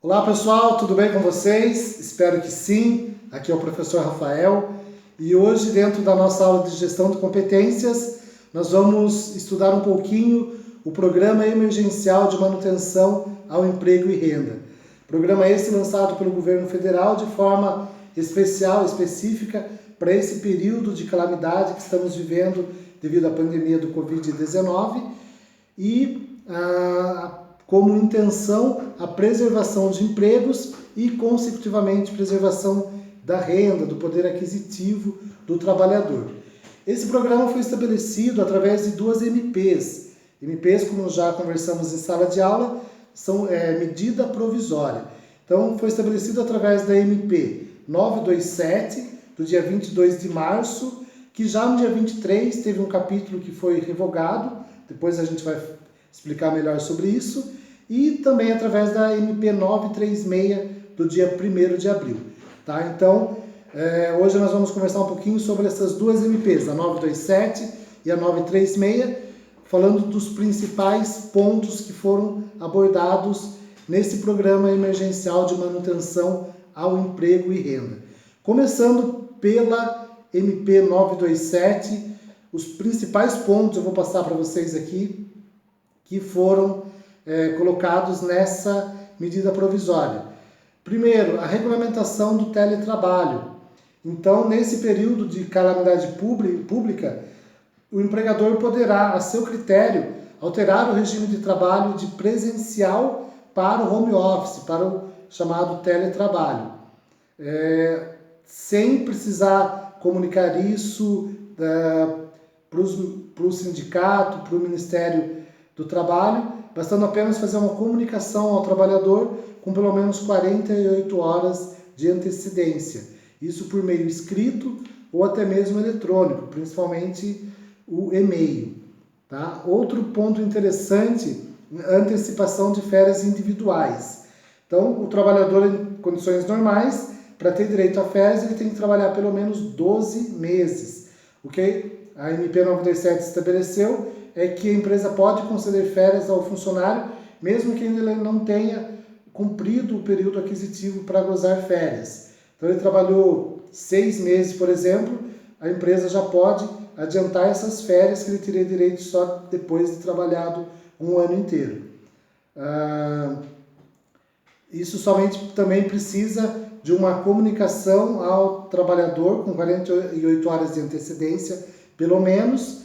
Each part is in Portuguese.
Olá pessoal, tudo bem com vocês? Espero que sim. Aqui é o professor Rafael e hoje, dentro da nossa aula de gestão de competências, nós vamos estudar um pouquinho o Programa Emergencial de Manutenção ao Emprego e Renda. Programa esse lançado pelo governo federal de forma especial, específica, para esse período de calamidade que estamos vivendo devido à pandemia do Covid-19 e como intenção a preservação de empregos e, consecutivamente, preservação da renda, do poder aquisitivo do trabalhador. Esse programa foi estabelecido através de duas MPs. MPs, como já conversamos em sala de aula, são medida provisória. Então, foi estabelecido através da MP 927, do dia 22 de março, que já no dia 23 teve um capítulo que foi revogado, depois a gente vai explicar melhor sobre isso, e também através da MP 936, do dia 1º de abril. Tá? Então, hoje nós vamos conversar um pouquinho sobre essas duas MPs, a 927 e a 936, falando dos principais pontos que foram abordados nesse programa emergencial de manutenção ao emprego e renda. Começando pela MP 927, os principais pontos eu vou passar para vocês aqui, que foram colocados nessa medida provisória. Primeiro, a regulamentação do teletrabalho. Então, nesse período de calamidade pública, o empregador poderá, a seu critério, alterar o regime de trabalho de presencial para o home office, para o chamado teletrabalho, sem precisar comunicar isso para o sindicato, para o Ministério do Trabalho, bastando apenas fazer uma comunicação ao trabalhador com pelo menos 48 horas de antecedência. Isso por meio escrito ou até mesmo eletrônico, principalmente o e-mail. Tá? Outro ponto interessante, antecipação de férias individuais. Então, o trabalhador em condições normais, para ter direito a férias, ele tem que trabalhar pelo menos 12 meses. Ok? A MP 927 estabeleceu que a empresa pode conceder férias ao funcionário, mesmo que ele não tenha cumprido o período aquisitivo para gozar férias. Então, ele trabalhou 6 meses, por exemplo, a empresa já pode adiantar essas férias que ele teria direito só depois de trabalhado um ano inteiro. Isso somente também precisa de uma comunicação ao trabalhador com 48 horas de antecedência, pelo menos,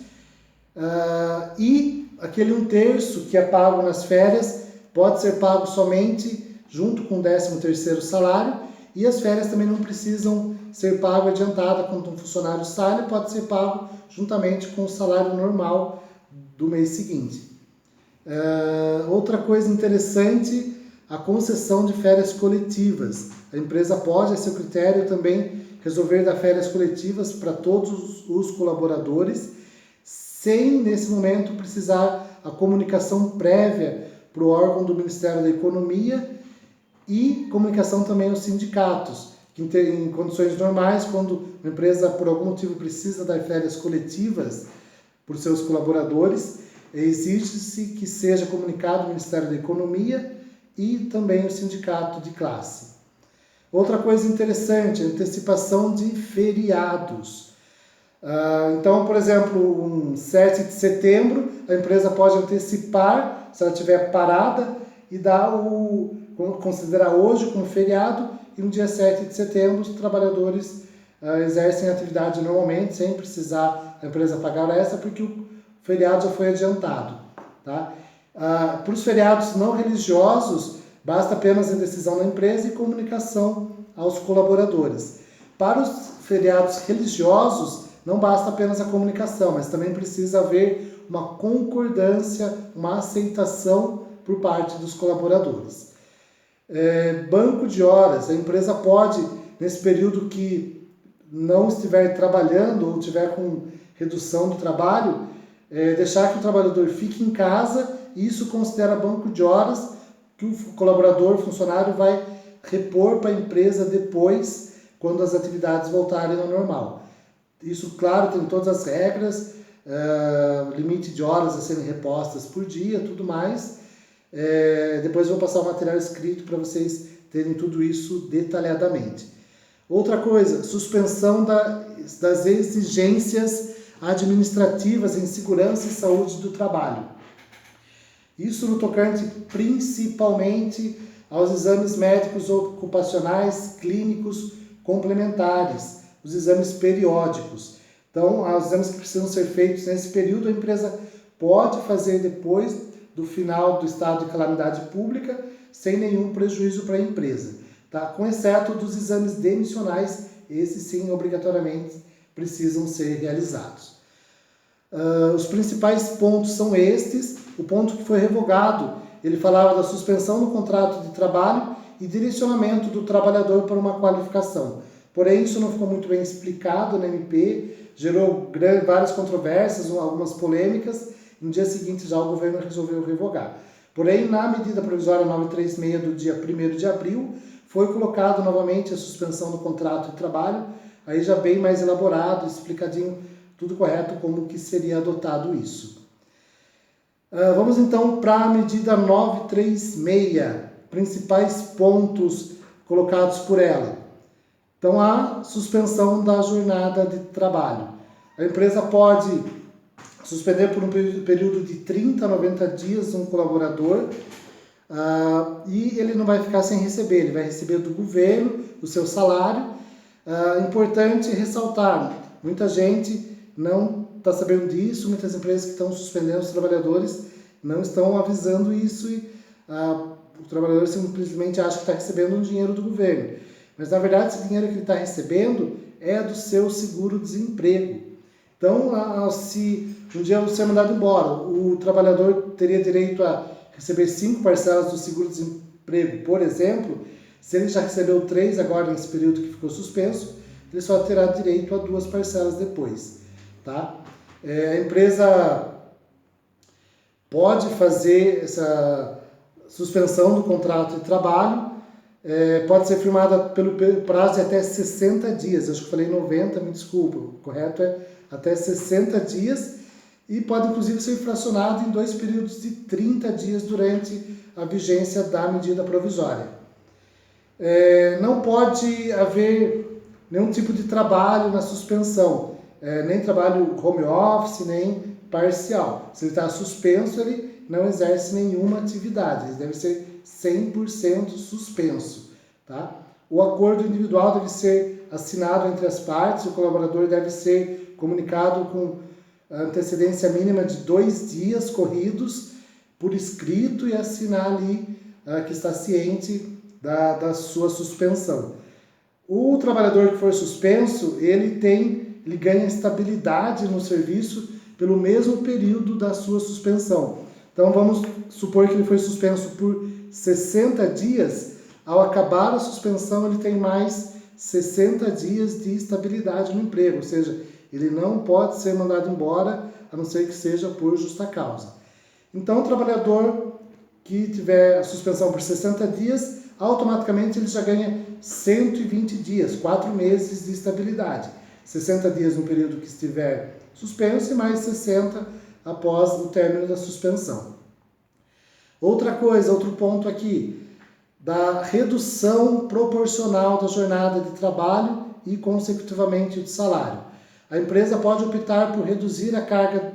e aquele 1/3 que é pago nas férias pode ser pago somente junto com o 13º salário, e as férias também não precisam ser pago adiantada quando um funcionário sai, ele pode ser pago juntamente com o salário normal do mês seguinte. Outra coisa interessante, a concessão de férias coletivas. A empresa pode, a seu critério, também resolver dar férias coletivas para todos os colaboradores, sem, nesse momento, precisar a comunicação prévia para o órgão do Ministério da Economia e comunicação também aos sindicatos, que em condições normais, quando a empresa, por algum motivo, precisa dar férias coletivas para os seus colaboradores, exige-se que seja comunicado ao Ministério da Economia e também o sindicato de classe. Outra coisa interessante, a antecipação de feriados. Então, por exemplo, um 7 de setembro, a empresa pode antecipar, se ela estiver parada, e considerar hoje como feriado, e no dia 7 de setembro os trabalhadores exercem a atividade normalmente, sem precisar a empresa pagar hora extra, porque o feriado já foi adiantado. Tá? Para os feriados não religiosos, basta apenas a decisão da empresa e comunicação aos colaboradores. Para os feriados religiosos, não basta apenas a comunicação, mas também precisa haver uma concordância, uma aceitação por parte dos colaboradores. Banco de horas, a empresa pode, nesse período que não estiver trabalhando ou tiver com redução do trabalho, deixar que o trabalhador fique em casa, e isso considera banco de horas que o colaborador, o funcionário, vai repor para a empresa depois, quando as atividades voltarem ao normal. Isso, claro, tem todas as regras, limite de horas a serem repostas por dia, tudo mais, Depois eu vou passar o material escrito para vocês terem tudo isso detalhadamente. Outra coisa, suspensão das exigências administrativas em segurança e saúde do trabalho. Isso no tocante principalmente aos exames médicos ocupacionais, clínicos, complementares, os exames periódicos. Então, os exames que precisam ser feitos nesse período, a empresa pode fazer depois do final do estado de calamidade pública, sem nenhum prejuízo para a empresa, tá? Com exceto dos exames demissionais, esses sim, obrigatoriamente, precisam ser realizados. Os principais pontos são estes. O ponto que foi revogado, ele falava da suspensão do contrato de trabalho e direcionamento do trabalhador para uma qualificação. Porém, isso não ficou muito bem explicado na MP, gerou várias controvérsias, algumas polêmicas. No dia seguinte já o governo resolveu revogar. Porém, na medida provisória 936 do dia 1º de abril, foi colocado novamente a suspensão do contrato de trabalho, aí já bem mais elaborado, explicadinho, tudo correto, como que seria adotado isso. Vamos então para a medida 936, principais pontos colocados por ela. Então, a suspensão da jornada de trabalho. A empresa pode suspender por um período de 30 a 90 dias um colaborador e ele não vai ficar sem receber, ele vai receber do governo o seu salário. Importante ressaltar, muita gente não está sabendo disso, muitas empresas que estão suspendendo os trabalhadores não estão avisando isso e o trabalhador simplesmente acha que está recebendo um dinheiro do governo. Mas na verdade esse dinheiro que ele está recebendo é do seu seguro-desemprego. Então, se um dia você é mandado embora, o trabalhador teria direito a receber 5 parcelas do seguro-desemprego, por exemplo. Se ele já recebeu 3 agora nesse período que ficou suspenso, ele só terá direito a 2 parcelas depois. Tá? A empresa pode fazer essa suspensão do contrato de trabalho, pode ser firmada pelo prazo de até 60 dias. Acho que eu falei 90, me desculpa, o correto é até 60 dias, e pode inclusive ser fracionado em 2 períodos de 30 dias durante a vigência da medida provisória. Não pode haver nenhum tipo de trabalho na suspensão, nem trabalho home office, nem parcial. Se ele está suspenso, ele não exerce nenhuma atividade, ele deve ser 100% suspenso. Tá? O acordo individual deve ser assinado entre as partes, o colaborador deve ser comunicado com antecedência mínima de 2 dias corridos por escrito e assinar ali que está ciente da sua suspensão. O trabalhador que for suspenso, ele ganha estabilidade no serviço pelo mesmo período da sua suspensão. Então vamos supor que ele foi suspenso por 60 dias, ao acabar a suspensão ele tem mais 60 dias de estabilidade no emprego, ou seja, ele não pode ser mandado embora, a não ser que seja por justa causa. Então o trabalhador que tiver a suspensão por 60 dias, automaticamente ele já ganha 120 dias, 4 meses de estabilidade. 60 dias no período que estiver suspenso e mais 60 após o término da suspensão. Outra coisa, outro ponto aqui, da redução proporcional da jornada de trabalho e, consecutivamente, do salário. A empresa pode optar por reduzir a carga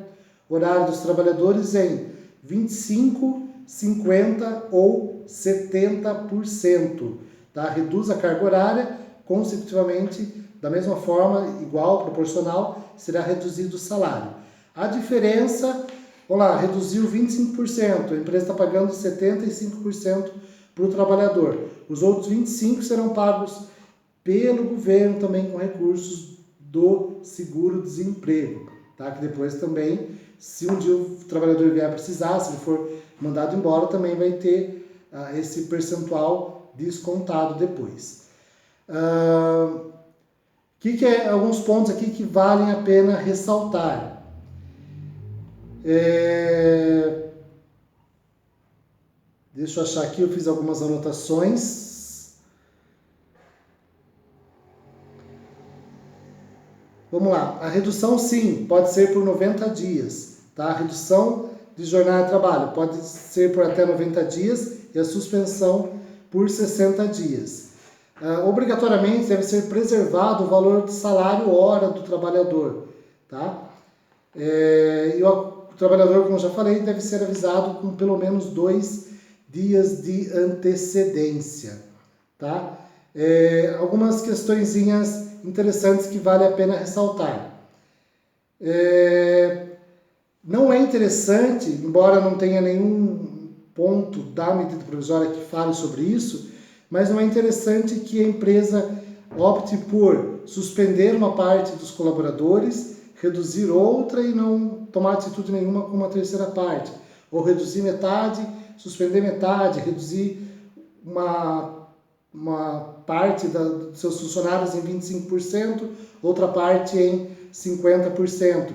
horária dos trabalhadores em 25%, 50% ou 70%. Tá? Reduz a carga horária, consecutivamente, da mesma forma, igual, proporcional, será reduzido o salário. A diferença, vamos lá, reduziu 25%, a empresa está pagando 75% para o trabalhador. Os outros 25% serão pagos pelo governo também com recursos do seguro-desemprego. Tá? Que depois também, se um dia o trabalhador vier precisar, se ele for mandado embora, também vai ter esse percentual descontado depois. Alguns pontos aqui que valem a pena ressaltar. Deixa eu achar aqui, eu fiz algumas anotações. Vamos lá, a redução sim, pode ser por 90 dias. Tá? A redução de jornada de trabalho. Pode ser por até 90 dias e a suspensão por 60 dias. Obrigatoriamente deve ser preservado o valor de salário hora do trabalhador. Tá? E o trabalhador, como eu já falei, deve ser avisado com pelo menos 2 dias de antecedência. Tá? Algumas questõezinhas interessantes que vale a pena ressaltar. Não é interessante, embora não tenha nenhum ponto da medida provisória que fale sobre isso, mas não é interessante que a empresa opte por suspender uma parte dos colaboradores, reduzir outra e não tomar atitude nenhuma com uma terceira parte, ou reduzir metade, suspender metade, reduzir uma parte dos seus funcionários em 25%, outra parte em 50%,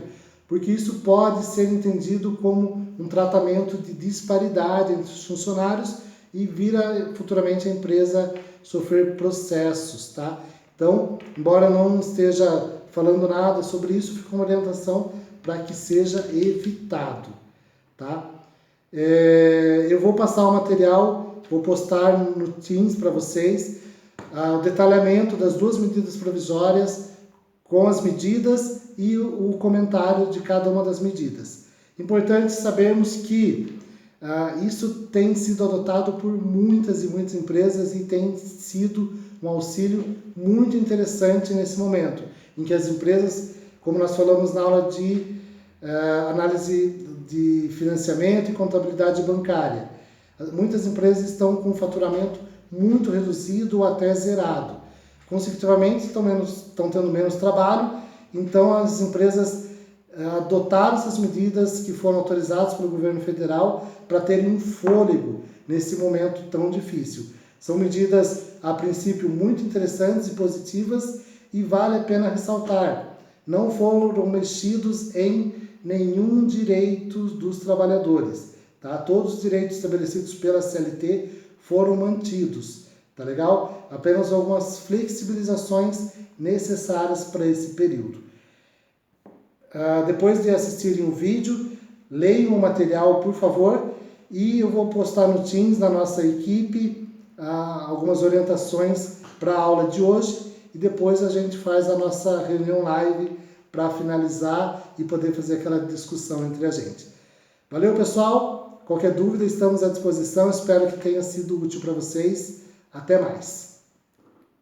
porque isso pode ser entendido como um tratamento de disparidade entre os funcionários e vira futuramente a empresa sofrer processos, tá? Então, embora não esteja falando nada sobre isso, fica uma orientação para que seja evitado, tá? Eu vou passar o material, vou postar no Teams para vocês o detalhamento das 2 medidas provisórias com as medidas e o comentário de cada uma das medidas. Importante sabermos que isso tem sido adotado por muitas e muitas empresas e tem sido um auxílio muito interessante nesse momento, em que as empresas, como nós falamos na aula de análise de financiamento e contabilidade bancária, muitas empresas estão com faturamento muito reduzido ou até zerado. Consecutivamente estão tendo menos trabalho, então as empresas adotaram essas medidas que foram autorizadas pelo governo federal para terem um fôlego nesse momento tão difícil. São medidas, a princípio, muito interessantes e positivas e vale a pena ressaltar. Não foram mexidos em nenhum direito dos trabalhadores. Tá? Todos os direitos estabelecidos pela CLT foram mantidos. Tá legal? Apenas algumas flexibilizações necessárias para esse período. Depois de assistirem o vídeo, leiam o material, por favor, e eu vou postar no Teams da nossa equipe algumas orientações para a aula de hoje e depois a gente faz a nossa reunião live para finalizar e poder fazer aquela discussão entre a gente. Valeu, pessoal! Qualquer dúvida, estamos à disposição. Espero que tenha sido útil para vocês. Até mais!